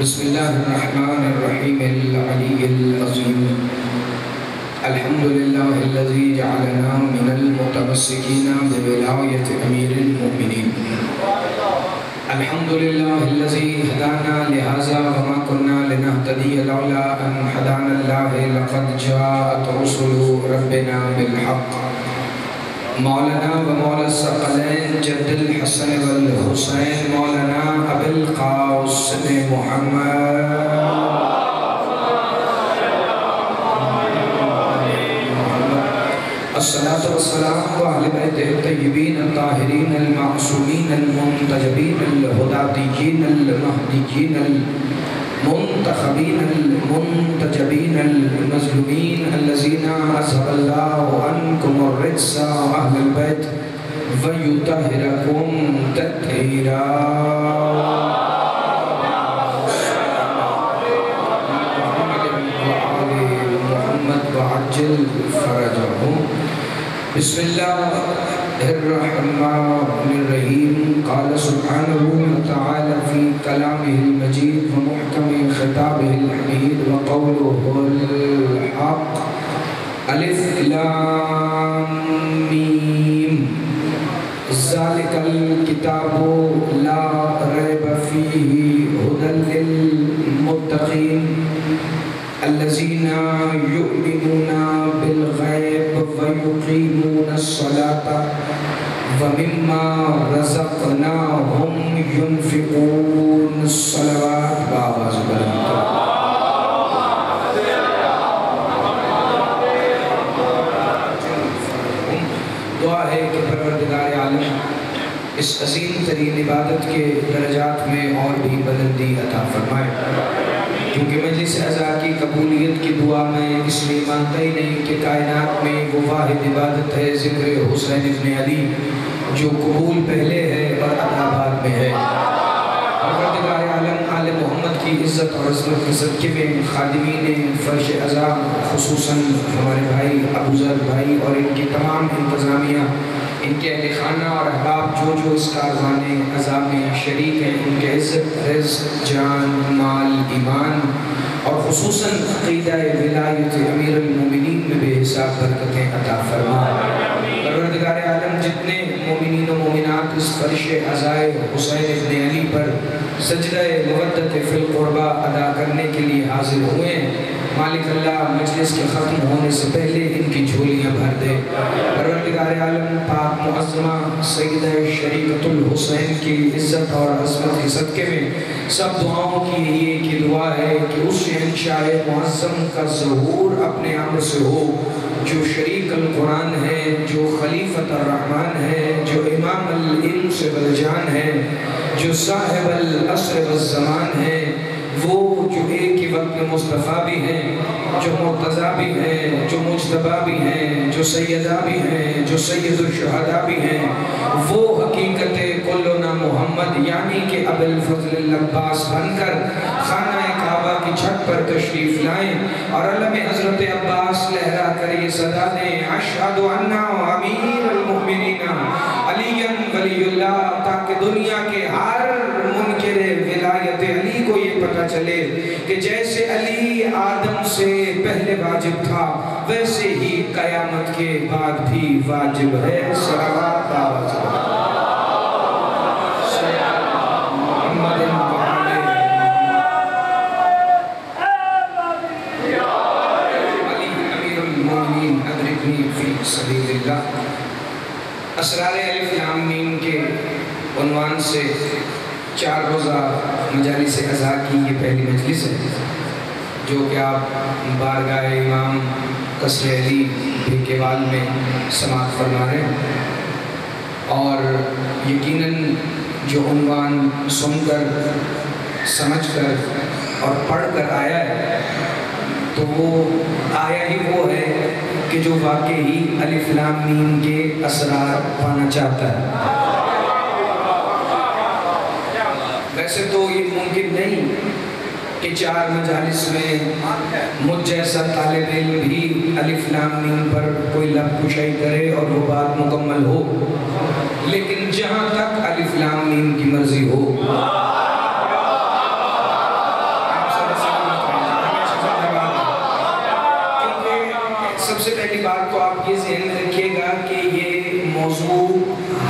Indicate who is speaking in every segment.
Speaker 1: بسم الله الرحمن الرحيم العلي العظيم الحمد لله الذي جعلنا من المتمسكين بولاية أمير المؤمنين الحمد لله الذي هدانا لهذا وما كنا لنهتدي لولا أن هدانا الله لقد جاءت رسل ربنا بالحق مولانا ومولا الثقلين جد الحسن والحسين مولانا أبي القاسم محمد الصلاة والسلام على بيته الطيبين الطاهرين المعصومين المنتجبين الهداتيين المهديين المنتخبين المنتجبين المظلومين الذين أذهب الله عنكم الرجس أهل البيت ويطهركم تطهيرا وعجل فرجهم بسم الله الرحمن الرحيم قال سبحانه وتعالى في كلامه المجيد ومحكم خطابه الحميد وقوله الحق ألف لام ميم ذلك الكتاب لا ريب فيه هدى للمتقين الذين يؤمنون بالغيب ويقيمون الصلاة ومما رزقناهم ينفقون الصلوات بآواز بلند دعا ہے کہ پروردگار عالم اس عظیم ترین عبادت کے درجات میں اور بھی بلندی عطا فرمائے کیونکہ مجلس عزا کی قبولیت کی دعا میں اس لیے مانتا ہی نہیں کہ کائنات میں وہ واحد عبادت ہے ذکر حسین ابن علی جو قبول پہلے ہے اور عطا بعد میں ہے پروردگار عالم آل محمد کی عزت اور عظمت کے صدقے میں خادمین فرش عزا خصوصاً ہمارے بھائی ابو ذر بھائی اور ان کی تمام انتظامیہ ان کے اہل خانہ اور احباب جو اس کارزان عزا میں شریک ہیں ان کے عزت رزق جان مال ایمان اور خصوصاً عقیدہ ولایت امیر المومنین میں بے حساب برکتیں عطا فرما پروردگار عالم جتنے مومنین و مومنات اس فرش عزائے حسین ابن علی پر سجدہ مودت فی القربہ ادا کرنے کے لیے حاضر ہوئے ہیں مالک اللہ مجلس کے ختم ہونے سے پہلے ان کی جھولیاں بھر دے پروردگار عالم پاک معظمہ سیدہ شریعت الحسین کی عزت اور عظمت کے صدقے میں سب دعاؤں کی یہ کی دعا ہے کہ اس شہنشاہ معظم کا ظہور اپنے عمر سے ہو جو شریک القرآن ہے جو خلیفۃ الرحمن ہے جو امام العلم سے بلجان ہے جو صاحب العصر والزمان ہے وہ جو ایک ہی وقت میں مصطفیٰ بھی ہیں جو مرتضیٰ بھی ہیں جو مجتبیٰ بھی ہیں جو سیدہ بھی ہیں جو سید الشہداء بھی ہیں وہ حقیقت کلنا محمد یعنی کہ ابو الفضل العباس بن کر خانہ کعبہ کی چھت پر تشریف لائیں اور علم حضرت عباس لہرا کر یہ صدا دیں اشہد ان امیر المؤمنین علی ولی اللہ تاکہ دنیا کے ہر منکر ولایت علی کو یہ پتہ چلے کہ جیسے علی آدم سے پہلے واجب تھا ویسے ہی قیامت کے بعد بھی واجب ہے صلوات آواز محمد علی امیر المومنین ادرکنی فی سبیل اللہ اسرار الف لام میم کے عنوان سے 4 روزہ مجالس عزا کی یہ پہلی مجلس ہے جو کہ آپ بارگاہ امام قصر علی بھیکیوال میں سماعت فرما رہے ہیں اور یقیناً جو عنوان سن کر سمجھ کر اور پڑھ کر آیا ہے تو وہ آیا ہی وہ ہے کہ جو واقعی الف لام میم کے اسرار پانا چاہتا ہے ویسے تو یہ ممکن نہیں کہ 4 مجالس میں مجھ جیسا طالب علم بھی الف لام میم پر کوئی لب کشائی کرے اور وہ بات مکمل ہو لیکن جہاں تک الف لام میم کی مرضی ہو سے پہلی بات تو آپ یہ ذہن میں رکھیے گا کہ یہ موضوع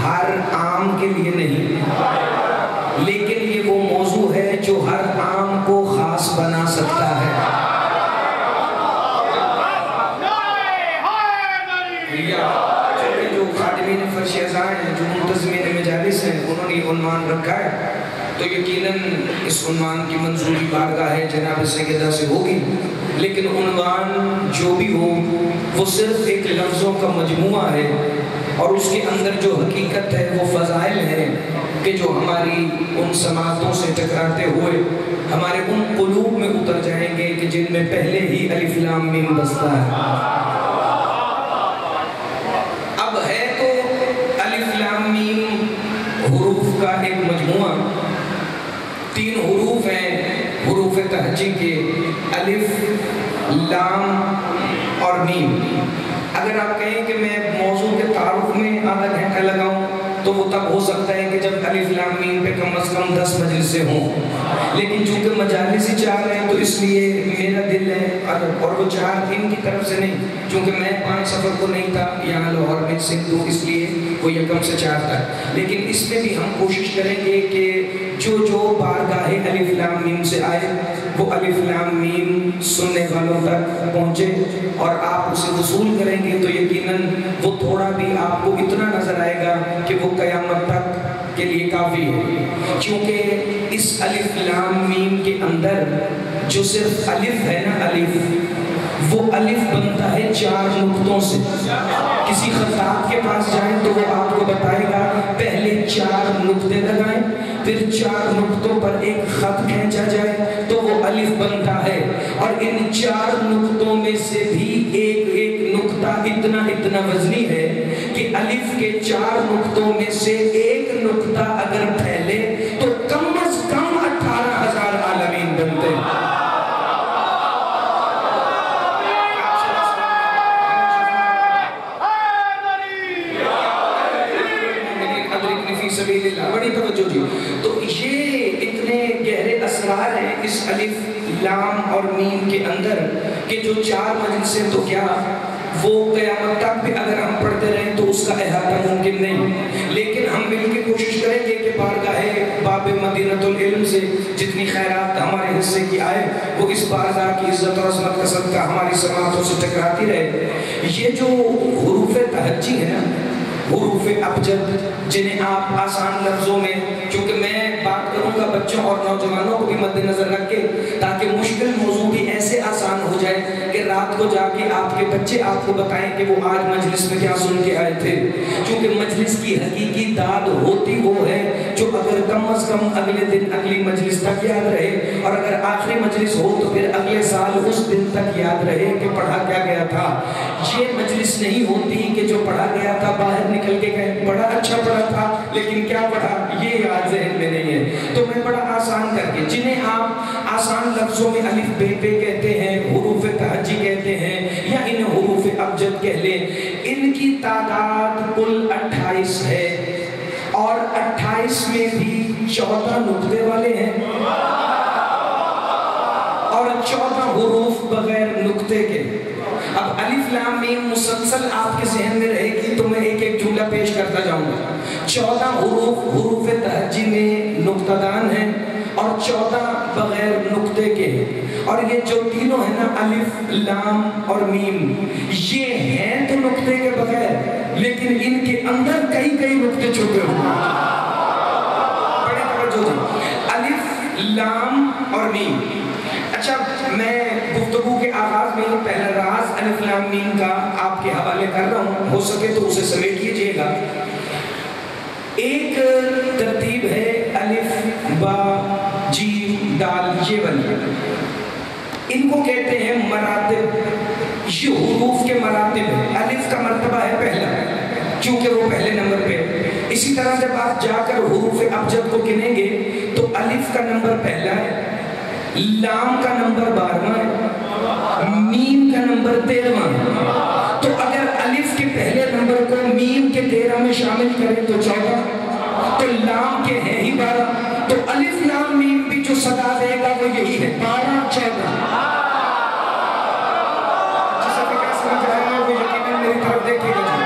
Speaker 1: ہر عام کے لیے نہیں، لیکن یہ وہ موضوع ہے جو ہر عام کو خاص بنا سکتا ہے۔ جو خادمین فرش ازاں ہیں، جو منتظمین مجالس ہیں، انہوں نے یہ عنوان رکھا ہے تو یقیناً اس عنوان کی منظوری بارگاہ جناب سیدہ سے ہوگی، لیکن عنوان جو بھی ہو وہ صرف ایک لفظوں کا مجموعہ ہے، اور اس کے اندر جو حقیقت ہے وہ فضائل ہیں کہ جو ہماری ان سماعتوں سے ٹکراتے ہوئے ہمارے ان قلوب میں اتر جائیں گے کہ جن میں پہلے ہی الف لام میم بستا ہے۔ اب ہے تو الف لام میم حروف کا ایک مجموعہ، 3 حروف ہیں حروف تہجی کے، الف لام اور میم۔ اگر آپ کہیں کہ میں موضوع کے تعارف میں آدھا گھنٹہ لگاؤں تو وہ تب ہو سکتا ہے کہ جب الف لام میم پہ کم از کم 10 مجلسیں ہوں، لیکن چونکہ مجالس ہی 4 ہیں تو اس لیے میرا دل ہے، اور وہ 4 ان کی طرف سے نہیں، چونکہ میں 5 سفر کو نہیں تھا یہاں لاہور میں سندھو، اس لیے وہ یکم سے 4 تھا، لیکن اس میں بھی ہم کوشش کریں گے کہ جو بارگاہ الف لام میم سے آئے وہ الف لام میم سننے والوں تک پہنچے، اور آپ اسے وصول کریں گے تو یقیناً وہ تھوڑا بھی آپ کو اتنا نظر آئے گا کہ وہ قیامت تک کے لیے کافی ہے، کیونکہ اس الف لام میم کے اندر جو صرف الف ہے نا، الف، وہ الف بنتا ہے 4 نقطوں سے۔ کسی خطاط کے پاس جائیں تو وہ آپ کو بتائے گا پہلے 4 نقطے لگائیں، پھر 4 نقطوں پر ایک خط کھینچا جائے تو وہ الف بنتا ہے، اور ان 4 نقطوں میں سے بھی ایک نقطہ اتنا وزنی ہے کہ الف کے 4 نقطوں میں سے ایک نقطہ اگر پھیلے تو کم از کم 18,000 عالمین بنتے ہیں۔ بڑی توجہ جی، تو یہ اتنے گہرے اسرار ہیں اس الف لام اور میم کے اندر کہ جو 4 مجلسیں تو کیا وہ قیامت تک بھی اگر ہم پڑھتے رہیں تو اس کا احاطہ ممکن نہیں، لیکن ہم مل کے کوشش کریں گے کہ بارگاہ باب مدینۃ العلم سے جتنی خیرات ہمارے حصے کی آئے وہ اس بارگاہ کی عزت اور عظمت کا صدقہ ہماری سماعتوں سے ٹکراتی رہے۔ یہ جو حروف تہجی ہیں نا، حروف ابجد، جنہیں آپ آسان لفظوں میں، چونکہ میں بات کروں گا بچوں اور نوجوانوں کو بھی مد نظر رکھ کے تاکہ مشکل موضوع بھی ایسے آسان ہو جائے کہ رات کو جا کے آپ کے بچے آپ کو بتائیں کہ وہ آج مجلس میں کیا سن کے آئے تھے، کیونکہ مجلس کی حقیقی داد ہوتی وہ ہے جو اگر کم از کم اگلے دن اگلی مجلس تک یاد رہے، اور اگر آخری مجلس ہو تو پھر اگلے سال اس دن تک یاد رہے کہ پڑھا کیا گیا تھا۔ یہ مجلس نہیں ہوتی کہ جو پڑھا گیا تھا باہر نکل کے کہیں بڑا اچھا پڑھا تھا لیکن کیا پڑھا یہ یاد ذہن میں نہیں ہے، تو میں بڑا آسان کر کے، جنہیں آپ آسان لفظوں میں الف بے پہ کہتے ہیں، حروف تہجی کہتے ہیں، یا ان حروف ابجد کہہ لیں، ان کی تعداد کل 28 ہے، اور 28 میں بھی 14 نقطے والے ہیں اور 14 حروف بغیر نقطے کے۔ اب الف لام میم مسلسل آپ کے ذہن میں رہے گی تو میں ایک جملہ پیش کرتا جاؤں گا۔ 14 حروف تہجی میں نقطہ دان ہیں اور 14 بغیر نقطے کے ہیں، اور یہ جو تینوں ہیں نا، الف لام اور میم، یہ ہیں تو نقطے کے بغیر لیکن ان کے اندر کئی نقطے چھپے ہوئے ہیں۔ بڑے توجہ جی، الف لام اور میم۔ اچھا، میں گفتگو کے آغاز میں پہلا راز الف لام میم کا آپ کے حوالے کر رہا ہوں، ہو سکے تو اسے سمیٹ لیجئے گا۔ ایک ترتیب ہے الف با جیم دال، یہ والی، ان کو کہتے ہیں مراتب، یہ حروف کے مراتب ہیں۔ الف کا مرتبہ ہے پہلا کیونکہ وہ پہلے نمبر پہ، اسی طرح جب آپ جا کر حروف ابجد کو گنیں گے تو الف کا نمبر پہلا ہے، لام کا نمبر 12واں ہے، میم کا نمبر 13واں ہے، تو اگر الف کے پہلے نمبر کو میم کے 13 میں شامل کریں تو 14، تو لام کے ہیں ہی 12، تو الف لام میم بھی جو صدا دے گا وہ یہی ہے، 12 14۔ جیسا کہ کیا سمجھ آئے گا وہ طرف دیکھیے گا جی.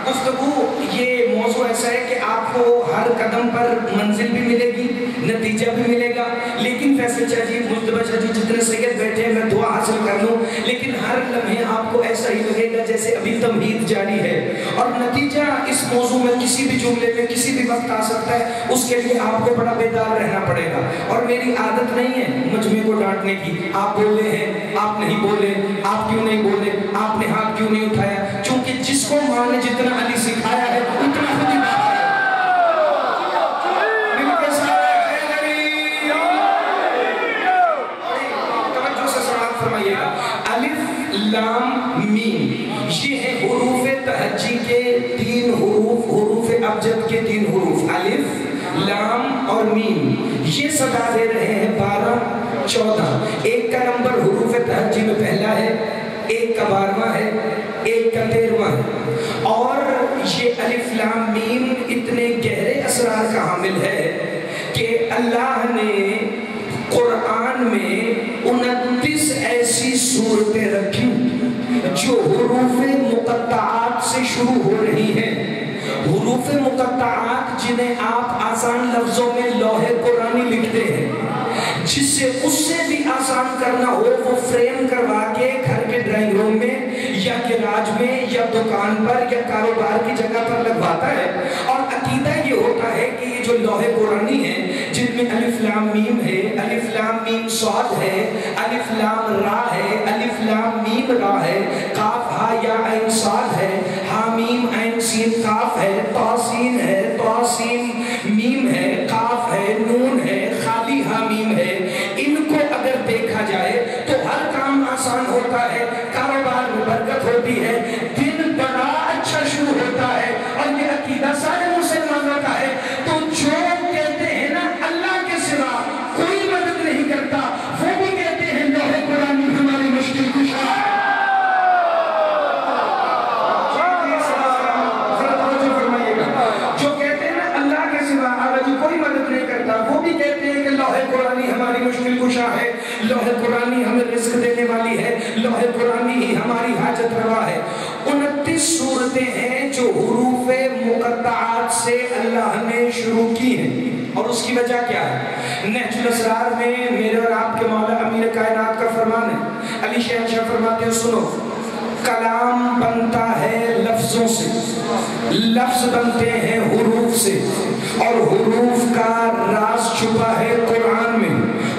Speaker 1: گفتگو یہ موضوع ایسا ہے کہ آپ کو ہر قدم پر منزل بھی ملے گی، نتیجہ بھی ملے گا، لیکن فیصل شاہ جی، مجتبیٰ شاہ جی، جتنے سید بیٹھے ہیں میں دعا حاصل کر لوں، لیکن ہر لمحے آپ کو ایسا ہی لگے گا جیسے ابھی تمہید جاری ہے، اور نتیجہ اس موضوع میں کسی بھی جملے میں کسی بھی وقت آ سکتا ہے. اس کے لیے آپ کو بڑا بیدار رہنا پڑے گا. اور میری عادت نہیں ہے مجمع کو ڈانٹنے کی. آپ بولے ہیں، آپ نہیں بولے، آپ کیوں نہیں بولے، آپ نے ہاتھ کیوں نہیں اٹھایا، چونکہ جس کو ماں نے جتنا علی سکھایا ہے اتنا خود ہی بات ہے. توجہ سے سماعت فرمائیے گا. الف لام میم یہ ہے حروف تہجی کے 3 حروف، حروف ابجد کے 3 حروف، الف لام اور میم. یہ صدا دے رہے ہیں 12 14. ایک کا نمبر حروف تہجی میں پہلا ہے، ایک کا 12واں ہے، ایک کا 13واں ہے. اور یہ الف لام میم اتنے گہرے اسرار کا حامل ہے کہ اللہ نے قرآن میں 29 ایسی صورتیں رکھی جو حروف مقطعات سے شروع ہو رہی ہیں. حروف مقطعات جنہیں آپ آسان لفظوں میں لوح قرآنی لکھتے ہیں، جس سے اس سے بھی آسان کرنا ہو وہ فریم کروا کے گھر کے ڈرائنگ روم میں یا گراج میں یا دکان پر یا کاروبار کی جگہ پر لگواتا ہے. اور عقیدہ یہ ہوتا ہے کہ یہ جو لوح قرآنی ہیں جن میں الف لام میم ہے، الف لام میم صاد ہے، الف لام را ہے، الف لام میم را ہے، قاف ہا یا عین صاد ہے، ہا میم عین سین قاف ہے، تا سین ہے، تا سین میم ہے، قاف ہے، نون ہے، خالی ہا میم ہے. ان کو اگر دیکھا جائے تو ہر کام آسان ہوتا ہے، کاروبار میں برکت ہوتی ہے، دن بڑا اچھا شروع ہوتا ہے. اور یہ عقیدہ سارے مسلمانوں کا ہے. تو جو کہتے ہیں نا اللہ کے سوا کوئی مدد نہیں کرتا، وہ بھی کہتے ہیں لوح قرآنی ہماری مشکل کشا ہے. جو کہتے ہیں نا اللہ کے سوا کوئی مدد نہیں کرتا، وہ بھی کہتے ہیں کہ لوح قرآنی ہماری مشکل کشا ہے، لوح قرآنی ہمیں رزق دینے والی ہے، لوح قرآنی ہی ہماری حاجت روا ہے. 29 صورتیں ہیں جو حروف مقطعات سے اللہ نے شروع کی ہیں. اور اس کی وجہ کیا ہے؟ نہج الاسرار میں میرے اور آپ کے مولا امیر کائنات کا فرمان ہے. علی شہنشاہ فرماتے ہیں سنو، کلام بنتا ہے لفظوں سے، لفظ بنتے ہیں حروف سے، اور حروف کا راز چھپا ہے قرآن میں،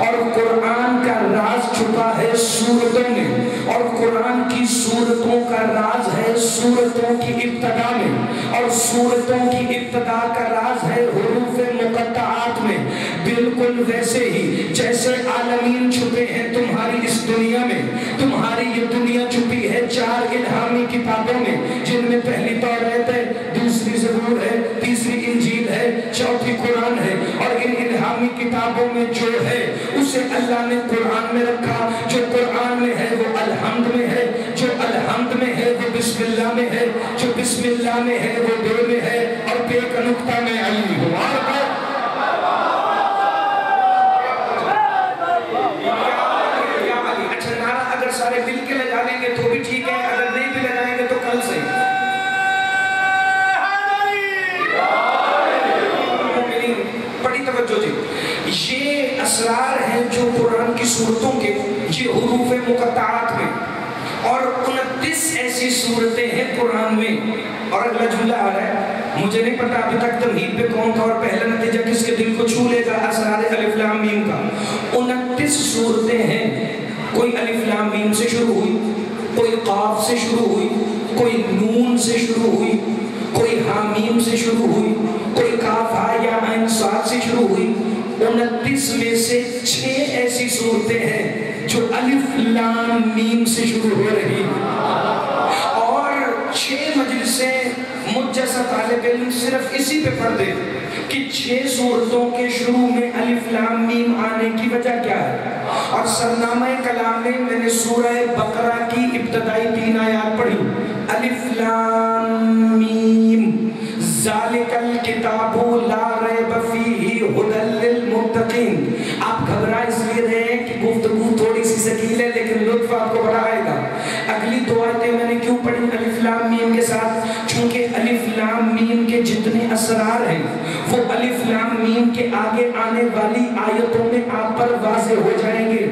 Speaker 1: اور قرآن کا راز چھپا ہے سورتوں میں، اور قرآن کی سورتوں کا راز ہے سورتوں کی ابتدا میں، اور سورتوں کی ابتدا کا راز ہے حروف مقطعات میں. بالکل ویسے ہی جیسے عالمین چھپے ہیں تمہاری اس دنیا میں، تمہاری یہ دنیا چھپی ہے 4 الہامی کتابوں میں، جن میں پہلی توریت ہے، دوسری زبور ہے، تیسری انجیل ہے، چوتھی قرآن ہے. اور ان الہامی کتابوں میں جو ہے اسے اللہ نے قرآن میں رکھا. جو قرآن میں ہے وہ الحمد میں ہے، جو الحمد میں ہے وہ بسم اللہ میں ہے، جو بسم اللہ میں ہے وہ بے میں ہے، اور بے کا نقطہ میں علی ہو. اچھا نعرہ اگر سارے مل کے لگا لیں گے تو بھی ٹھیک ہے، اگر نہیں بھی لگائیں گے تو کل سے. بڑی توجہ جی. یہ اسرار ہیں جو قرآن کی صورتوں کے، یہ حروف مقطعات میں، اور 29 ایسی صورتیں ہیں قرآن میں. اور اگلا جملہ آ رہا ہے، مجھے نہیں پتا ابھی تک تمہید پہ کون تھا اور پہلا نتیجہ کس کے دل کو چھو لے گا اسرار الف لام میم کا. 29 صورتیں ہیں، کوئی الف لام میم سے شروع ہوئی، کوئی قاف سے شروع ہوئی، کوئی نون سے شروع ہوئی، کوئی حامیم سے شروع ہوئی، کوئی کاف ہا یا عین صاد سے شروع ہوئی. 29 میں سے 6 ایسی صورتیں ہیں جو الف لام میم سے شروع ہو رہی ہیں. اور 6 مجلسیں مجھ جیسا طالب علم صرف اسی پہ پڑھ دے کہ 6 صورتوں کے شروع میں الف لام میم آنے کی وجہ کیا ہے. اور سرنامہ کلام میں نے سورہ بقرہ کی ابتدائی 3 آیات پڑھی، الف لام میم ذالک الکتاب لا ریب فیہ ھدی للمتقین. آپ گھبرا اس لیے رہے ہیں کہ گفتگو تھوڑی سی ثقیل ہے لیکن لطف آپ کو بڑا آئے گا۔ اگلی دو آیتیں میں نے کیوں پڑھی الف لام میم کے ساتھ؟ چونکہ الف لام میم کے جتنے اسرار ہیں وہ الف لام میم کے آگے آنے والی آیتوں میں آپ پر واضح ہو جائیں گے،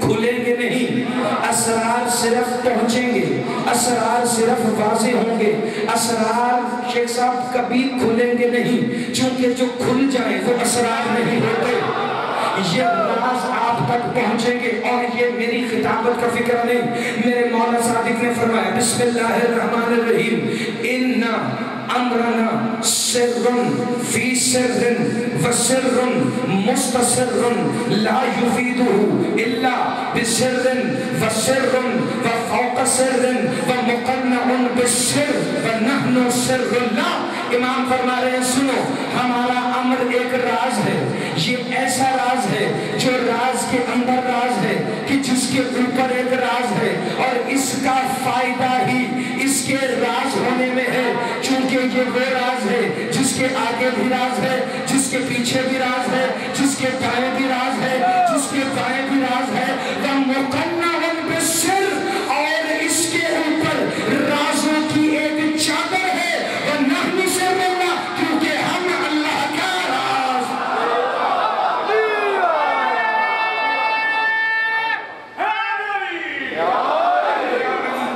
Speaker 1: کھلیں گے نہیں۔ اسرار صرف پہنچیں گے، اسرار صرف واضح ہوں گے، اسرار شیخ صاحب کبھی کھلیں گے نہیں، چونکہ جو کھل جائیں وہ اسرار نہیں ہوتے۔ یہ راز آپ تک پہنچیں گے، اور یہ میری خطابت کا فکر نہیں، میرے مولا صادق نے فرمایا بسم اللہ الرحمن الرحیم اِنَّا امرنا سر فی سر وسر مستصر لا یفیدہ الا بسر وسر وفوق سر ومقنع بسر ونحن سر اللہ۔ امام فرما رہے ہیں سنو، ہمارا امر ایک راز ہے، یہ ایسا راز ہے جو راز کے اندر راز ہے کہ جس کے اوپر ایک راز ہے، اور اس کا فائدہ ہی اس کے راز ہونے میں ہے، چونکہ یہ وہ راز ہے جس کے آگے بھی راز ہے، جس کے پیچھے بھی راز ہے، جس کے دائیں بھی راز ہے، جس کے بائیں بھی راز ہے۔ وَمُقَنَّعٌ بِالسِّرِّ، اور اس کے اوپر رازوں کی ایک چادر ہے، وَنَحْنُ سِرُّ اللَّهِ، کیونکہ ہم اللہ کا راز۔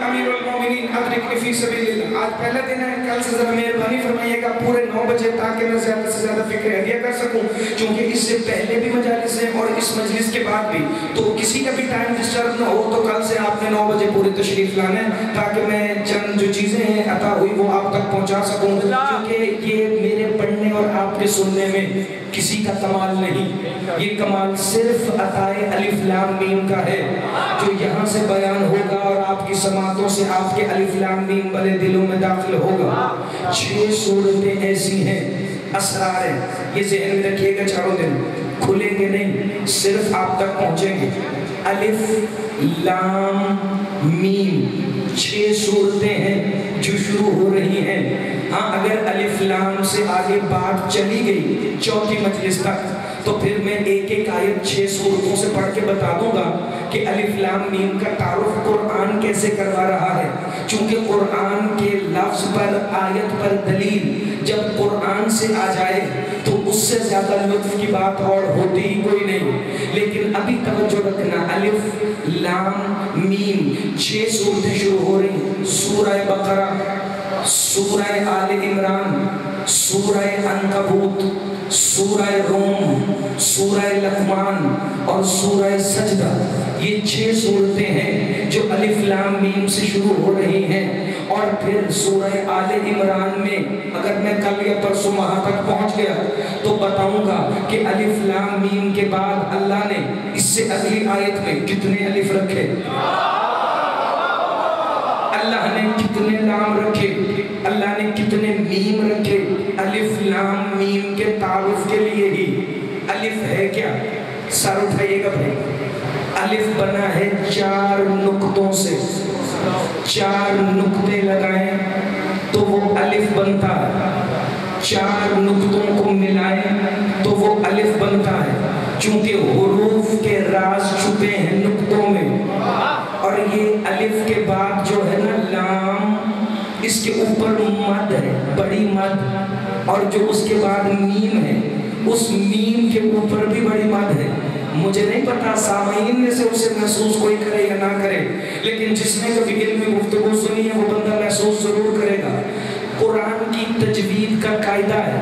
Speaker 1: امیر المومنین ادرکنی فی سبیل اللہ۔ آج پہلا دن ہے، کل سے ذرا مہربانی فرمائیے گا پورے 9 بجے تاکہ میں زیادہ سے زیادہ فکر ہدیہ کر سکوں، چونکہ اس سے پہلے بھی مجالس ہیں اور اس مجلس کے بعد بھی، تو کسی کا بھی ٹائم ڈسٹرب نہ ہو۔ تو کل سے آپ نے 9 بجے پوری تشریف لانا ہے تاکہ میں چند جو چیزیں ہیں عطا ہوئی وہ آپ تک پہنچا سکوں، کیونکہ یہ میرے پڑھنے اور آپ کے سننے میں کسی کا کمال نہیں، یہ کمال صرف عطائے الف لام میم کا ہے جو یہاں سے بیان ہوگا اور آپ کی سماعتوں سے آپ کے الف لام میم بلے دلوں میں داخل ہوگا۔ 6 سورتیں ایسی ہیں، اسرار ہیں، یہ ذہن میں رکھیے گا، چاروں دن کھلیں گے نہیں، صرف آپ تک پہنچیں گے۔ الف لام میم 6 سورتیں ہیں جو شروع ہو رہی ہیں۔ ہاں اگر الف لام سے آگے بات چلی گئی 4تھی مجلس تک تو پھر میں ایک ایک آیت 6 سورتوں سے پڑھ کے بتا دوں گا کہ الف لام میم کا تعارف قرآن کیسے کروا رہا ہے، چونکہ قرآن کے لفظ پر آیت پر دلیل جب قرآن سے آ جائے تو اس سے زیادہ لطف کی بات اور ہوتی ہی کوئی نہیں۔ لیکن ابھی توجہ رکھنا، الف لام میم 6 سورتیں شروع ہو رہی ہیں۔ سورہ بقرہ، سورہ آل عمران، سورہ عنکبوت، سورہ روم، سورہ لقمان اور سورہ سجدہ، یہ 6 سورتیں ہیں جو الف لام میم سے شروع ہو رہی ہیں۔ اور پھر سورہ آل عمران میں اگر میں کل یا پرسوں وہاں تک پہنچ گیا تو بتاؤں گا کہ الف لام میم کے بعد اللہ نے اس سے اگلی آیت میں کتنے الف رکھے، اللہ نے کتنے لام رکھے، اللہ نے کتنے میم رکھے۔ الف لام میم کے تعارف کے لیے ہی الف ہے کیا؟ سر اٹھائیے گا بھائی، الف بنا ہے 4 نقطوں سے، 4 نقطے لگائیں تو وہ الف بنتا ہے، 4 نقطوں کو ملائیں تو وہ الف بنتا ہے، چونکہ حروف کے راز چھپے ہیں نقطوں میں۔ اور یہ الف کے بعد جو ہے نا لام، اس کے اوپر مد ہے، بڑی مد، اور جو اس کے بعد میم ہے اس میم کے اوپر بھی بڑی مد ہے۔ مجھے نہیں پتا سامعین میں سے اسے محسوس کوئی کرے یا نہ کرے، لیکن جس نے کبھی علمی گفتگو سنی ہے وہ بندہ محسوس ضرور کرے گا۔ قرآن کی تجوید کا قاعدہ ہے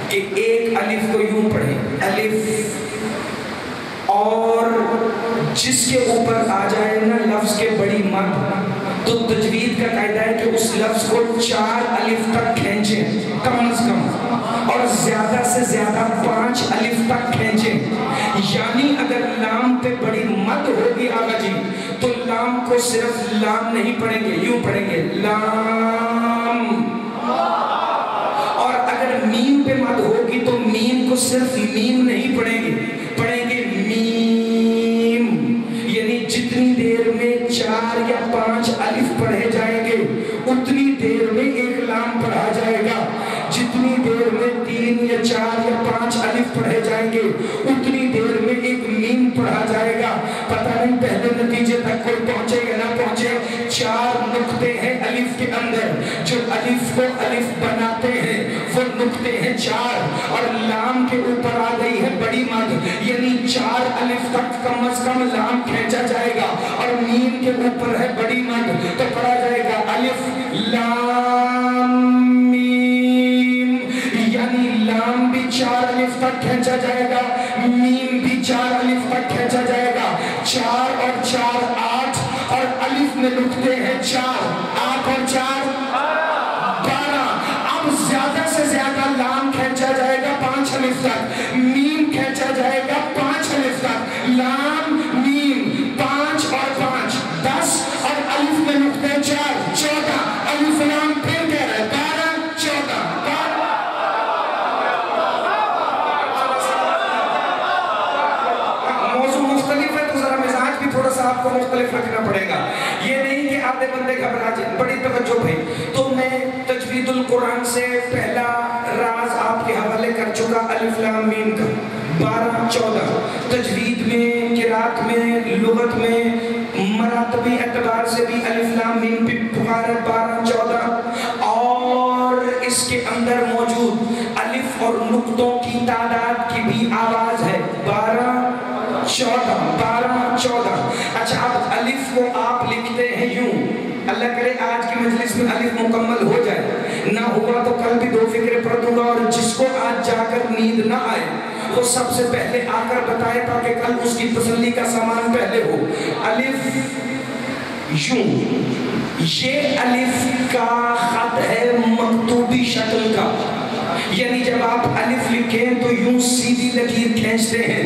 Speaker 1: کہ ایک الف کو یوں پڑھیں، الف، اور جس کے اوپر آ جائے نا لفظ کے بڑی مد، تو تجوید کا قاعدہ ہے کہ اس لفظ کو 4 الف تک کھینچیں کم از کم، اور زیادہ سے زیادہ 5 الف تک کھینچیں۔ یعنی اگر لام پہ بڑی مد ہوگی آقا جی تو لام کو صرف لام نہیں پڑھیں گے، یوں پڑھیں گے لام، اور اگر میم پہ مد ہوگی تو میم کو صرف میم نہیں پڑھیں گے، پڑھیں گے میم۔ یعنی جتنی دیر میں 4 یا 5 الف پڑھے جائیں گے اتنی دیر میں ایک لام پڑھا جائے گا، جتنی دیر میں 3 یا 4 یا 5 الف پڑھے جائیں گے اتنی دیر میں ایک میم پڑھا جائے گا۔ پتہ نہیں پہلے محدود نتیجے تک کوئی پہنچے یا نہ پہنچے، 4 نقطے ہیں الف کے اندر جو الف کو الف بناتے ہیں، وہ نقطے ہیں 4، اور لام کے اوپر آ گئی ہے بڑی مد، یعنی 4 الف تک کم از کم لام کھینچا جائے گا، اور میم کے اوپر ہے بڑی مد، تو پڑھا جائے گا الف لام میم، یعنی لام بھی 4 الف تک کھینچا جائے گا، میم بھی 4 الف تک کھینچا جائے گا، 4 اور 4 8، اور الف میں نقطے ہیں 4، 8 اور 4 12، اب زیادہ سے زیادہ لام کھینچا جائے گا 5 الف تک، میم کھینچا جائے گا 5 الف تک، لام میم 5 اور 5 10، اور الف میں نقطے 4 14، الف لام پھر کہہ رہے 12 14 موضوع مختلف ہے تو ذرا مزاج بھی تھوڑا سا آپ کو مختلف رکھنا پڑے گا، یہ نہیں کہ آدھے بندے گھبرا جائیں۔ بڑی توجہ بھائی، تو میں تجوید القرآن سے پہلا راز آپ کے حوالے کر چکا الف لام میم کا، 12 14 تجوید میں، قرات میں، لغت میں، مراتبی اعتبار سے بھی الف لام میم بھی پکارا 12 14، اور اس کے اندر موجود الف اور نقطوں کی تعداد کی بھی آواز ہے 12 14۔ اچھا اب الف کو آپ لکھتے ہیں یوں، اللہ کرے آج کی مجلس میں الف مکمل ہو جائے، نہ ہوا تو کل بھی 2 فکرے پڑھ دوں گا، اور جس کو آج جا کر نیند نہ آئے وہ سب سے پہلے آ کر بتائے تاکہ کل اس کی تسلی کا سامان پہلے ہو۔ الف یوں، یہ الف کا خط ہے مکتوبی شکل کا، یعنی جب آپ الف لکھیں تو یوں سیدھی لکیر کھینچتے ہیں،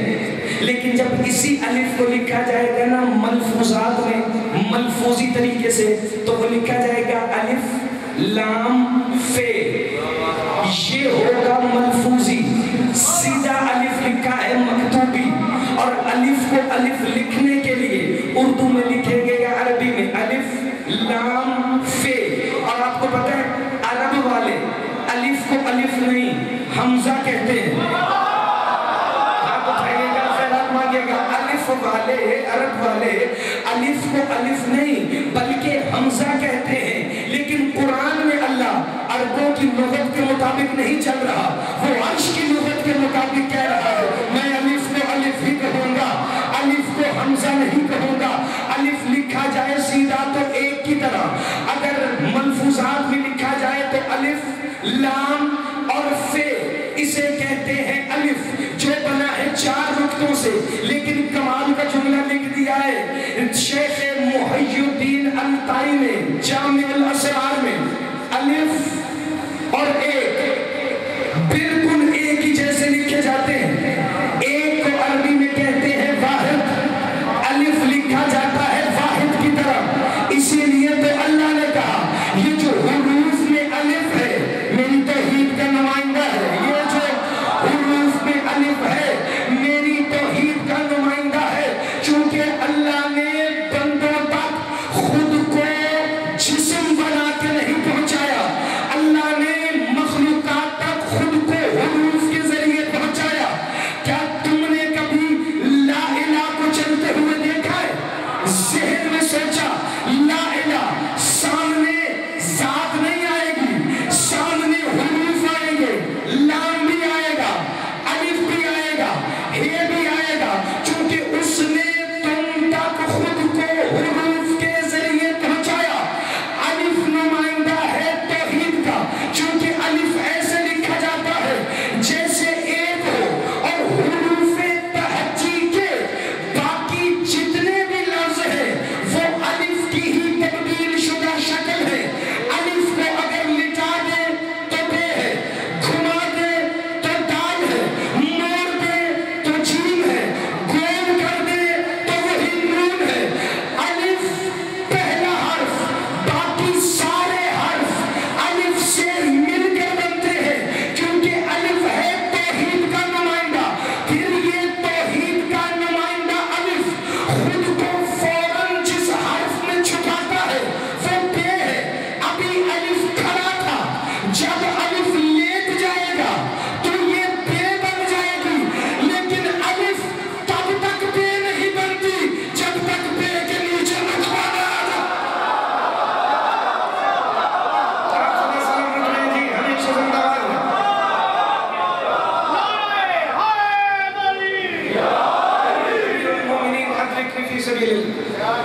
Speaker 1: لیکن جب اسی الف کو لکھا جائے گا نا ملفوظات میں، ملفوظی طریقے سے، تو وہ لکھا جائے گا الف لام فے، یہ ہوگا ملفوظی، سیدھا الف لکھا ہے مکتوبی، اور الف کو الف لکھنے کے لیے اردو میں لکھیں گے یا عربی میں الف لام فے، اور آپ کو پتہ ہے عرب والے الف کو الف نہیں حمزہ کہتے ہیں، آپ اٹھائیے گا خیرات مانگے گا، الف والے عرب والے الف کو الف نہیں بلکہ حمزہ کہتے ہیں، لیکن قرآن میں اللہ عربوں کی لغت کے مطابق نہیں چل رہا، وہ عرش کی لغت کے مطابق کہہ رہا ہے، میں الف کو الف ہی کہوں گا، الف کو حمزہ نہیں کہوں گا، الف لکھا جائے سیدھا تو ایک کی طرح، اگر ملفوظات میں لکھا جائے تو الف لام اور فے، اسے کہتے ہیں الف، جو بنا ہے 4 نقطوں سے، لیکن کمال کا جملہ لکھ دیا ہے شیخ محی الدین الطائی نے جامع الاسرار میں، الف اور ایک بالکل ایک ہی جیسے لکھے جاتے ہیں، ایک کو عربی میں کہتے ہیں واحد، الف لکھا جاتا ہے واحد کی طرف، اسی لیے تو اللہ نے کہا یہ جو حروف میں الف ہے میری توحید کا نمائندہ ہے، یہ جو حروف میں الف ہے میری توحید کا نمائندہ ہے، چونکہ اللہ نے بندوں تک خود کو جسم بنا کے نہیں پہنچایا، اللہ نے مخلوقات تک خود کو حروف کے ذریعے پہنچایا۔ کیا تم نے کبھی لا الہ کو چلتے ہوئے دیکھا ہے؟ ذہن میں سوچا لا الہ، سامنے ذات نہیں آئے گی، سامنے حروف آئیں گے، لام بھی آئے گا، الف بھی آئے گا، ہے بھی آئے گا، چونکہ اس نے تم تک خود کو حروف کے ذریعے پہنچایا۔ الف نمائندہ ہے توحید کا، چونکہ الف ایسے لکھا جاتا ہے جیسے ایک ہو، اور حروف تہجی کے باقی جتنے بھی لفظ ہیں وہ الف کی ہی تبدیل شدہ شکل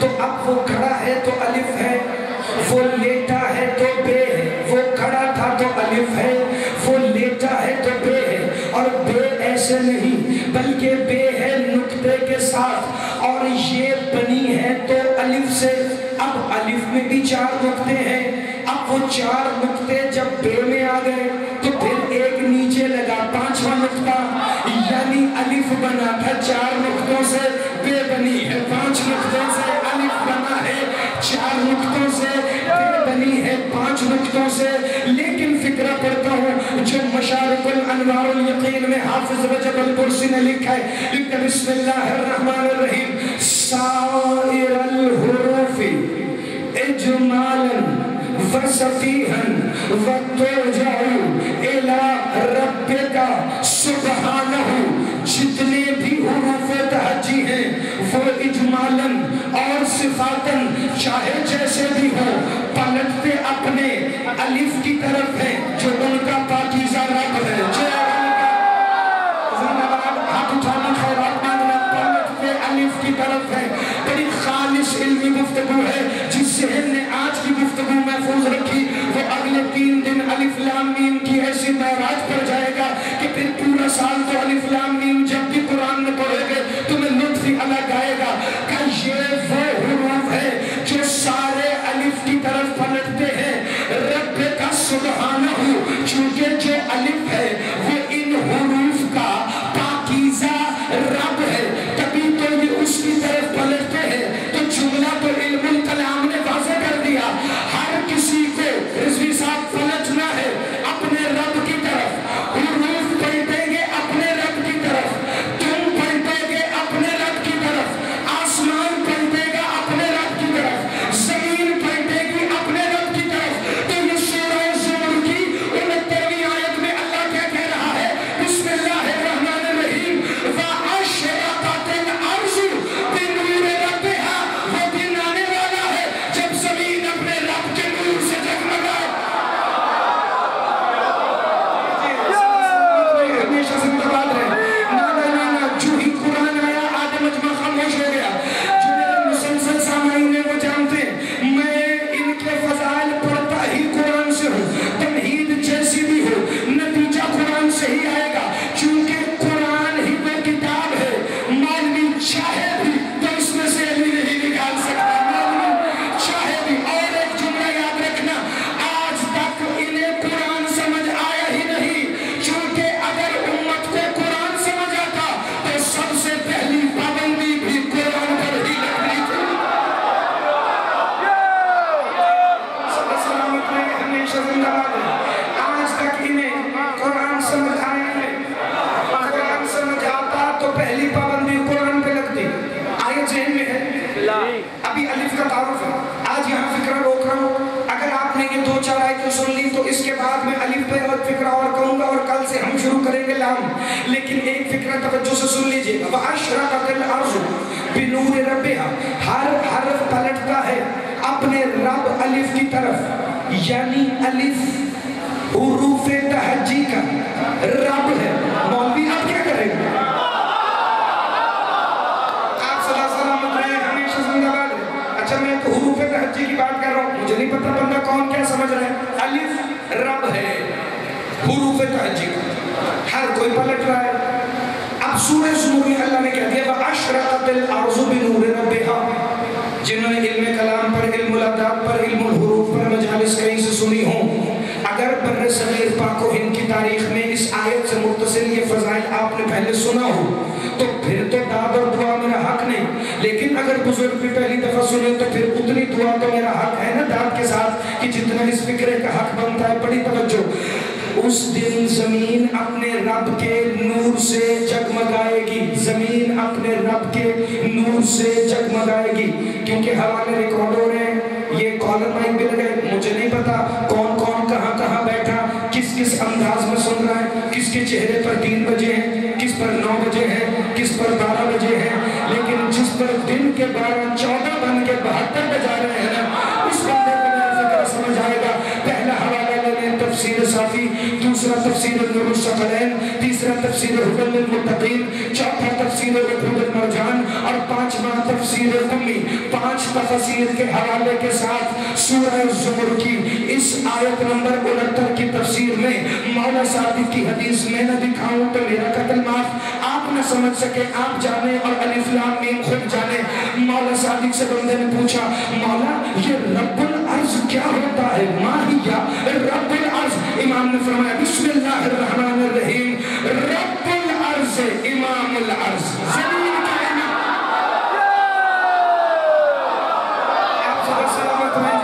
Speaker 1: تو اب وہ کھڑا ہے تو الف ہے، وہ لیٹا ہے تو بے ہے، وہ کھڑا تھا تو الف ہے، وہ لیٹا ہے تو بے ہے، اور بے ایسے نہیں بلکہ بے ہے نقطے کے ساتھ، اور یہ بنی ہے تو الف سے۔ اب الف میں بھی 4 نقطے ہیں، اب وہ 4 نقطے جب بے میں آ گئے تو پھر ایک نیچے لگا 5واں نقطہ، یعنی الف بنا تھا 4 نقطوں سے، بے بنی ہے 5 نقطوں سے، الف بنا ہے 4 نقطوں سے، بے بنی ہے 5 نقطوں سے۔ لیکن فکرہ پڑھتا ہوں جو مشارق الانوار الیقین میں حافظ رجب البرسی نے لکھا ہے، لکھا بسم اللہ الرحمن الرحیم سائر الحروف اجمالا وصفیحا وترجع الی ربک سبحانہ، جتنے بھی حروف تہجی ہیں وہ اجمالاً اور صفاتاً چاہے جیسے بھی ہو پلٹتے اپنے الف کی طرف ہیں جو ان کا پاکیزہ رب ہے۔ ہاتھ اٹھانا خیرات مانگنا، پلٹتے الف کی طرف ہے۔ بڑی خالص علمی گفتگو ہے، جس ذہن نے آج کی گفتگو محفوظ رکھی وہ اگلے 3 دن الف لام میم کی ایسی معراج پر جائے گا کہ پھر پورا سال تو الف لام میم جب بھی قرآن میں پڑھے گے تمہیں لطف ہی الگ آئے گا کہ یہ وہ حروف ہے جو سارے الف کی طرف پلٹتے ہیں رب کا سبحانہ، چونکہ جو الف ہے وہ ان حروف کا پاکیزہ رب ہے، تبھی تو یہ اس کی طرف پلٹتے ہیں۔ تو جملہ تو علم الکلام نے واضح کر دیا، ہر کسی کو رضوی صاحب پلٹنا ہے اپنے رب کی طرف، حروف پلٹیں گے اپنے رب کی طرف، تم پلٹو گے اپنے رب کی طرف، آسمان پلٹے گا اپنے رب کی طرف، زمین پلٹے گی اپنے رب کی طرف۔ تو یہ سورہ زمر کی 69ویں آیت میں اللہ کیا کہہ رہا ہے؟ بسم اللہ الرحمن الرحیم وَأَشْرَقَتِ الْأَرْضُ بِنُورِ رَبِّهَا، وہ دن آنے والا ہے جب زمین اپنے رب کے نور سے جگمگائے۔ ہمیشہ زندہ باد رہے۔ نا جو ہی قرآن آیا آدھے مجمع خاموش ہو گیا۔ جو میرے مسلسل سامعین ہیں وہ جانتے ہیں میں ان کے فضائل پڑھتا ہی قرآن سے ہوں، تمہید جیسی بھی ہو نتیجہ قرآن سے ہی آئے گا، چونکہ قرآن ہی وہ کتاب ہے مولوی چاہے بھی تو اس میں سے علی نہیں نکال سکتا، مولوی چاہے بھی۔ اور ایک جملہ یاد رکھنا، آج تک انہیں قرآن سمجھ آیا ہی نہیں، چونکہ اگر امت کو قرآن سمجھ آتا تو سب سے پہلی پابندی بھی قرآن پر ہی لگنی تھی۔ سلامت رہے، ہمیشہ زندہ باد رہے۔ آج تک انہیں قرآن سمجھ آیا ہے، قرآن سمجھ آتا تو پہلی پابندی قرآن پہ لگتی۔ آیت ذہن میں ہے، ابھی الف کا تعارف ہے، آج یہاں فکرہ روک رہا ہوں، اگر آپ نے یہ 2-4 آیتیں سن لی تو اس کے بعد میں الف پہ اور فکرہ اور کہوں گا، اور کل سے ہم شروع کریں گے لام، لیکن ایک فکرہ توجہ سے سن لیجئے گا۔ وَأَشْرَقَتِ الْأَرْضُ بِنُورِ رَبِّهَا، ہر حرف پلٹتا ہے اپنے رب الف کی طرف، یعنی الف حروف تہجی کا رب ہے۔ مولوی آپ کیا کریں گے؟ آپ صلی اللہ علیہ وسلم رہے، ہمیشہ زندہ باد رہے۔ اچھا میں حروف تہجی کی بات کر رہا ہوں، مجھے نہیں پتا بندہ کون کیا سمجھ رہا ہے۔ الف رب ہے حروف تہجی کا، ہر کوئی پلٹ رہا ہے۔ اب سورہ زمر میں اللہ نے کہہ دیا وَأَشْرَقَتِ الْأَرْضُ بِنُورِ رَبِّهَا، جنہوں نے علم کلام پر، علم الاداب پر، علم الحروف پر مجالس کہیں سے سنی ہوں، اگر بر صغیر پاک و ہند کی تاریخ میں اس آیت سے متصل یہ فضائل آپ نے پہلے سنا ہو تو پھر تو داد اور دعا میرا حق نہیں، لیکن اگر بزرگ بھی پہلی دفعہ سنے تو پھر اتنی دعا تو میرا حق ہے نا داد کے ساتھ کہ جتنا اس فکرے کا حق بنتا ہے۔ بڑی توجہ، اس دن زمین اپنے رب کے نور سے جگمگائے گی، زمین اپنے رب کے نور سے جگمگائے گی، کیونکہ حوالے ریکارڈ ہو رہے ہیں، یہ کالر مائک بھی لگے، مجھے نہیں پتا کون کون کہاں کہاں بیٹھا، کس کس انداز میں سن رہا ہے، کس کے چہرے پر 3 بجے ہیں، کس پر 9 بجے ہیں، کس پر 12 بجے ہیں، لیکن جس پر دن کے 12 14 بن کے 72 بجا رہے ہیں نا، اس بندے کو میرا فکر سمجھ آئے گا۔ پہلا حوالہ لیں تفسیر الانصافی، دوسرا تفسیر نور الثقلین، تیسرا تفسیر هدی للمتقین، چوتھا تفسیر عقود المرجان اور پانچواں تفسیر قمی۔ 5 تفسیر کے حوالے کے ساتھ سورہ زمر کی اس آیت نمبر 69 کی تفسیر میں مولا صادق کی حدیث میں نہ دکھاؤں تو میرا قتل معاف، آپ نہ سمجھ سکے آپ جانے اور الف لام میم خود جانے۔ مولا صادق سے بندے نے پوچھا مولا یہ رب العرض کیا ہوتا ہے؟ ماہیا رب العرض؟ امام نے فرمایا بسم اللہ الرحمن الرحیم، رب العرض امام العرض، زمین کا امام۔ آپ صلی سلامت میں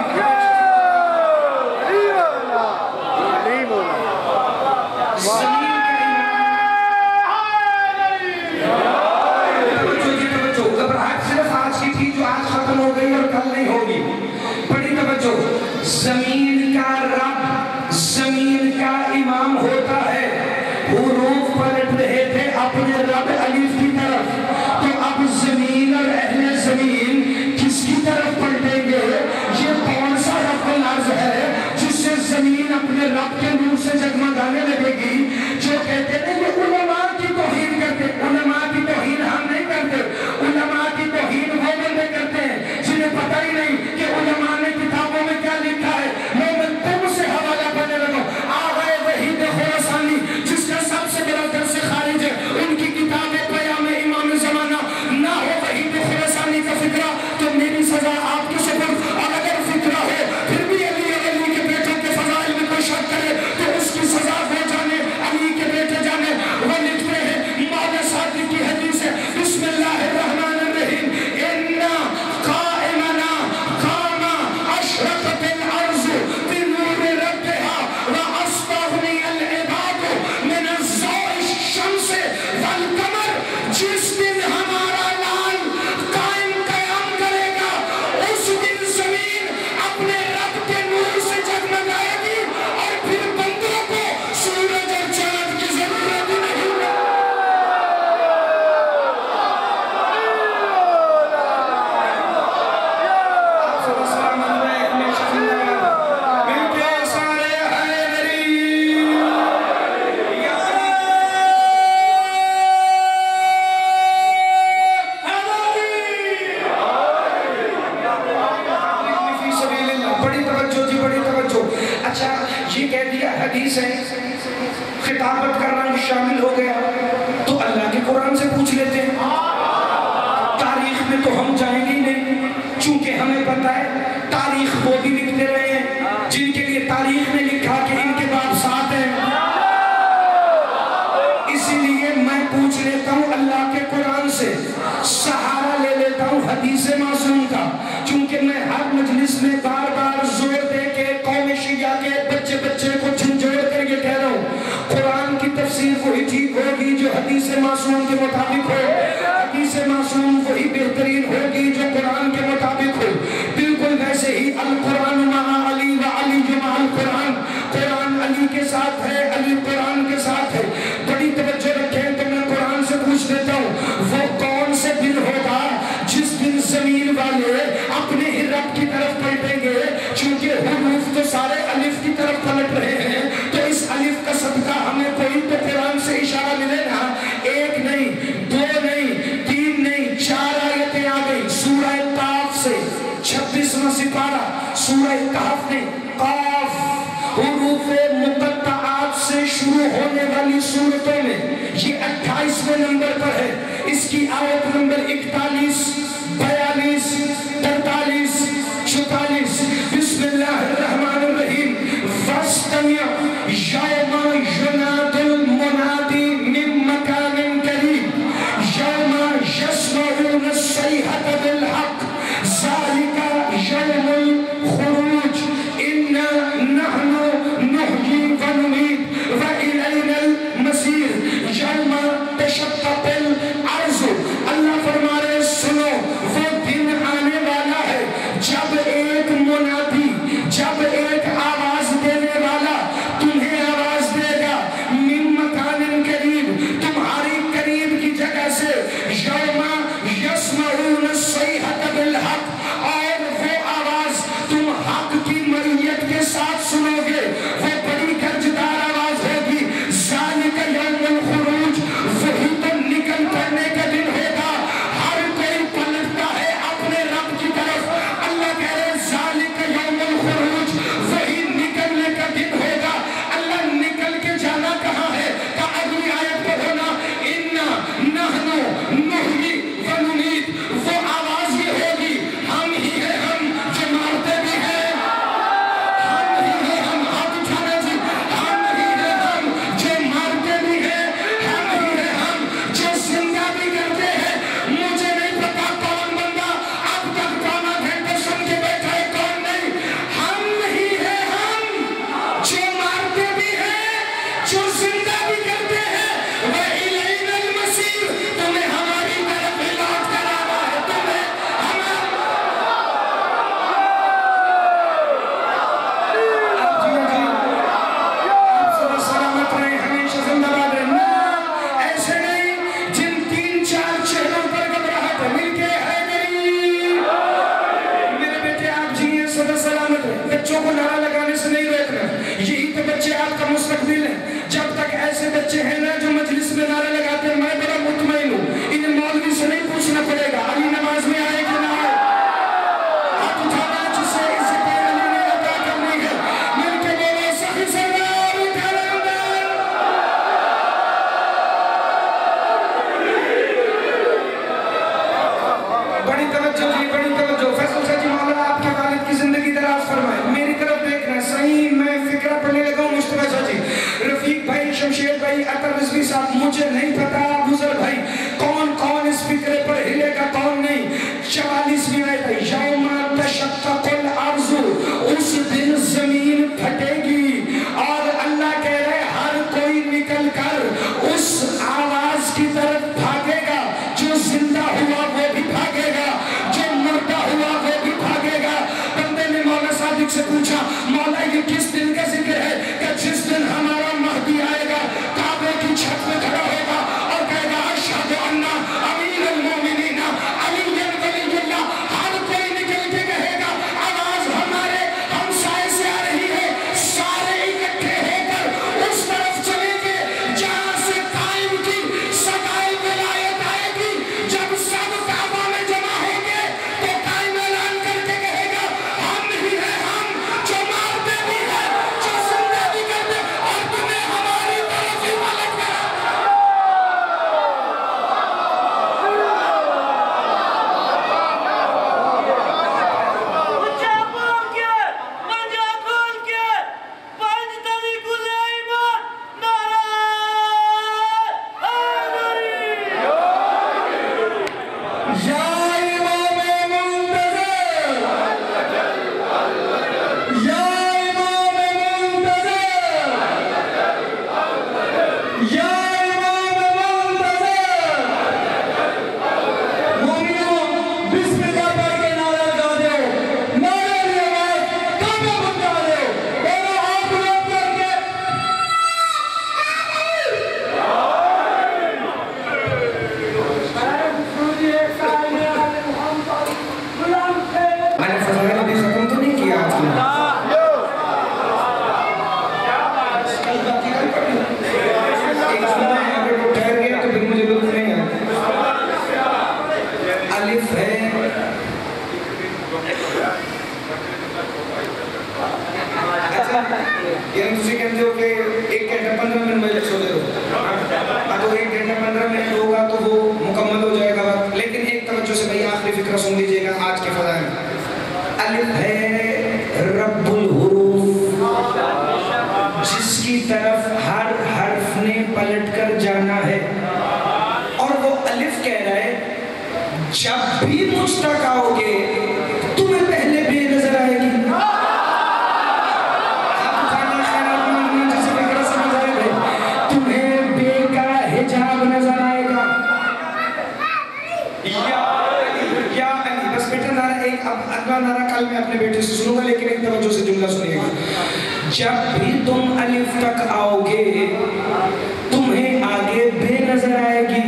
Speaker 1: زمین کا رب، زمین کا امام ہوتا ہے۔ حروف پلٹ رہے تھے اپنے رب الف کی طرف، تو اب زمین اور اہل زمین کس کی طرف پلٹیں گے؟ یہ کون سا رب العرض ہے جس سے زمین اپنے رب کے نور سے جگمگانے لگے گی؟ جو کہتے ہیں کہ علماء کی توہین کرتے، علماء کی توہین ہم نہیں کرتے، علماء کی توہین وہ بندے کرتے ہیں جنہیں پتہ ہی نہیں کہ علماء نے کتابوں میں کیا لکھا ہے۔ میں تم سے حوالہ پڑھنے لگا آغا وحید خراسانی جس کا سب سے بڑا درس خارج ہے، ان کی کتاب پیام امام زمانہ نہ ہو وحید خراسانی کا فکرہ تو میری سزا آپ کے سپرد، اور اگر فکرہ ہو پھر بھی علی کے بیٹوں کے فضائل میں کوئی شک کرے تو اس کی سزا وہ جانے، علی کے بیٹے جانے۔ وہ لکھتے ہیں مولا صادق کی حدیث ہے بسم اللہ الرحمن الرحیم، اِنَّا قَائِمَنَا قَامَ أَشْرَقَتِ الْأَرْضُ بِنُورِ رَبِّهَا وَأَصْبَحَ الْعِبَادُ مِنَ الضُّوءِ الشَّمْسِ وَالْقَمَرِ۔ جس دن ہمارا لال قائم قیام کرے گا اس دن زمین اپنے رب کے نور سے جگمگائے گی اور پھر بندوں کو سورج اور چاند کی ضرورت نہیں ہے۔ بڑی توجہ جی، بڑی توجہ۔ اچھا یہ کہہ دیا حدیث ہے، خطابت کا رنگ شامل ہو گیا تو اللہ کے قرآن سے پوچھ لیتے ہیں۔ تاریخ میں تو ہم جائیں گے نہیں، چونکہ ہمیں پتہ ہے تاریخ وہ بھی لکھتے رہے ہیں جن کے لیے تاریخ میں لکھا کہ ان کے باپ ساتھ ہیں۔ اسی لیے میں پوچھ لیتا ہوں اللہ کے قرآن سے، سہارا لے لیتا ہوں حدیث معصوم کا، چونکہ میں ہر مجلس میں بار بار زور دے کے قوم شیعہ کے بچے بچے کو جھنجھوڑ کر یہ کہہ رہا ہوں قرآن کی تفسیر وہی ٹھیک ہوگی جو حدیث معصوم کے مطابق ہو، حدیث معصوم وہی بہترین ہوگی جو قرآن کے مطابق ہو۔ بالکل ویسے ہی القرآن مع علی و علی مع القرآن، قرآن علی کے ساتھ ہے، علی قرآن کے ساتھ ہے۔ بڑی توجہ رکھیں تو میں قرآن سے پوچھ لیتا ہوں وہ کون سے دن ہوگا جس دن زمین والے اپنے ہی رب کی طرف پلٹیں گے؟ چونکہ حروف تو سارے الف کی طرف پلٹ رہے ہیں تو اس الف کا صدقہ ہمیں کوئی تو قرآن سے اشارہ ملے نا۔ 1 نہیں 2 نہیں 3 نہیں 4 آیتیں آ گئی سورہ کاف سے، 26واں سپارہ سورہ کاف نے قاف حروف مقطعات سے شروع ہونے والی صورتوں میں یہ 28ویں نمبر پر ہے۔ اس کی آیت نمبر 41 42 43 44۔ بسم اللہ الرحمن الرحیم، فاستمع یوم ینادی المنادی من مکان قریب یوم یسمعون الصیحة بالحق ذلک یوم الخروج انا نحن نحیی ونمیت وإلینا المصیر یوم تشقق الارض۔ اللہ فرما رہے سنو وہ دن آنے والا ہے جب ایک منادی، جب ایک آواز دینے والا تمہیں آواز دے گا من مکان قریب، تمہاری قریب کی جگہ سے، یوم یسمعون الصیحة بالحق، اور وہ آواز تم یعنی تسی کہتے ہو کہ 1 گھنٹہ 15 منٹ میں سو دے ہو، تو 1 گھنٹہ 15 منٹ ہوگا تو وہ مکمل ہو جائے گا وقت. لیکن ایک توجہ سے بھئی آخری فکرہ سن لیجئے گا آج کے فضائل. الف ہے رب الحروف، جس کی طرف ہر حرف نے پلٹ کر جانا ہے. اور وہ الف کہہ رہا ہے جب بھی مجھ تک آؤ گے تمہیں پہلے بے نظر آئے گی. تمہیں بے کا حجاب نظر آئے گا. یا علی، بس بیٹا نعرہ ایک، اب اگلا نعرہ کل میں اپنے بیٹے سے سنوں گا، لیکن ایک توجہ سے جملہ سنیے گا. جب بھی تم الف تک آؤ گے تمہیں آگے بے نظر آئے گی.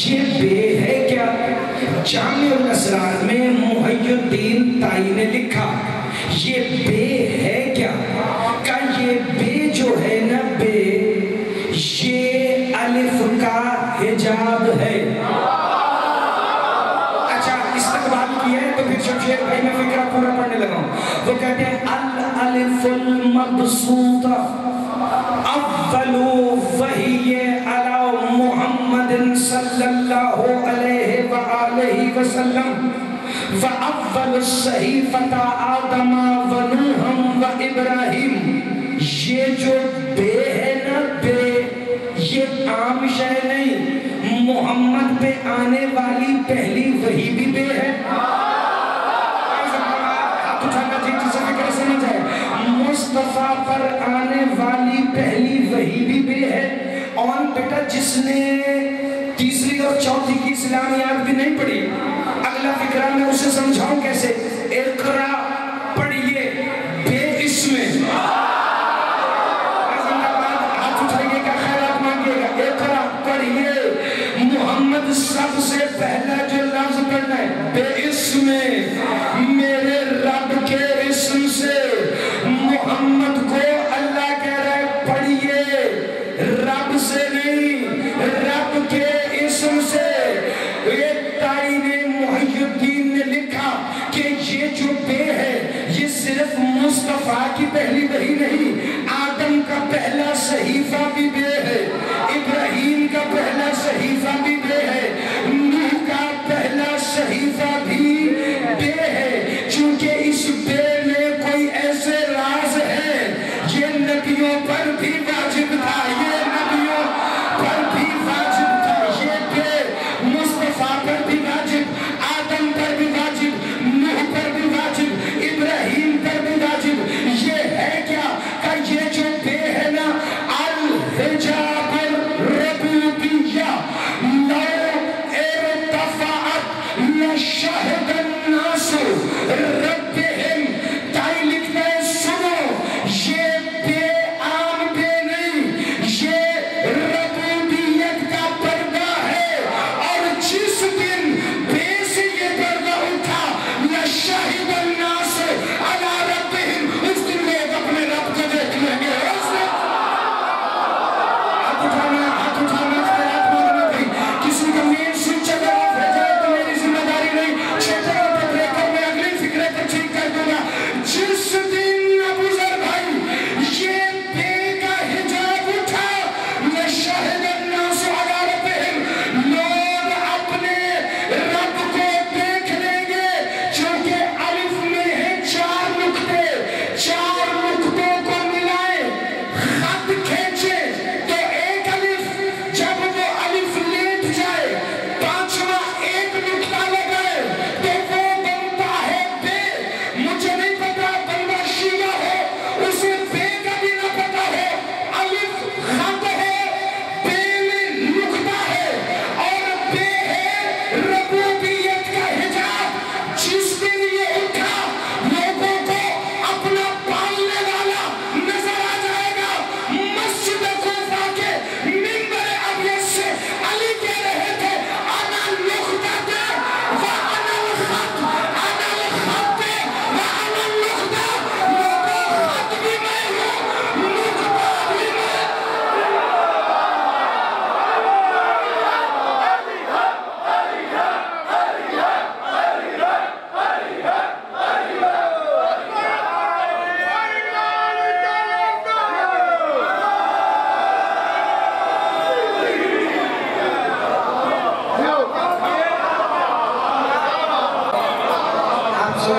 Speaker 1: یہ بے ہے کیا؟ جامع الاسرار میں محی الدین تائی نے لکھا یہ بے ہے کیا؟ کہ یہ بے جو ہے نا بے، یہ الف کا حجاب ہے. اچھا استقبال کیا ہے تو پھر شمشیر بھائی میں فکرہ پورا پڑھنے لگا ہوں. وہ کہتے ہیں الالف المبسوطہ اولو وحی علی محمد صلی اللہ علیہ وآلہ وسلم وَأَوَّلُ الصَّحِيفَةَ آدَمَ وَنُوحًا وَإِبْرَاہِيم. یہ جو بے ہے نا بے، یہ عام شے نہیں، محمد پہ آنے والی پہلی وحی بھی بے ہے. آپ اٹھانا جیتی سے فکر سمجھ آئے. مصطفیٰ پر آنے والی پہلی وحی بھی بے ہے. اور بیٹا جس نے تیسری اور چوتھی کی اسلامیات بھی نہیں پڑھی، اگلا فکرہ میں اسے سمجھاؤں کیسے. اقرا پڑھئے بے اسم، ہاتھ اٹھائیے گا خیرات مانگیے گا. اقرا پڑھئے، محمد سب سے پہلا جو لفظ پڑھنا ہے بے اسم، میرے رب کے اسم سے. محمد کو اللہ کہہ رہا ہے پڑھئے، رب سے نہیں، رب کے اسم سے. ایک تائی نے محی الدین نے لکھا کہ یہ جو بے ہے یہ صرف مصطفیٰ کی پہلی وحی نہیں، آدم کا پہلا صحیفہ بھی بے ہے، ابراہیم کا پہلا صحیفہ بھی بے ہے، نوح کا پہلا صحیفہ بھی بے ہے. چونکہ اس بے میں کوئی ایسے راز ہے یہ نبیوں پر بھی واجب تھا، یہ نبیوں پر بھی واجب تھا. یہ بے مصطفیٰ پر بھی واجب، آدم پر بھی واجب، نوح پر بھی واجب، ابراہیم پر بھی واجب. یہ ہے کیا کہ یہ جو بے ہے نا الحجاب الربوبیہ لو ارتفعت لشہر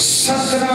Speaker 1: 17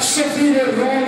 Speaker 1: سفیر روم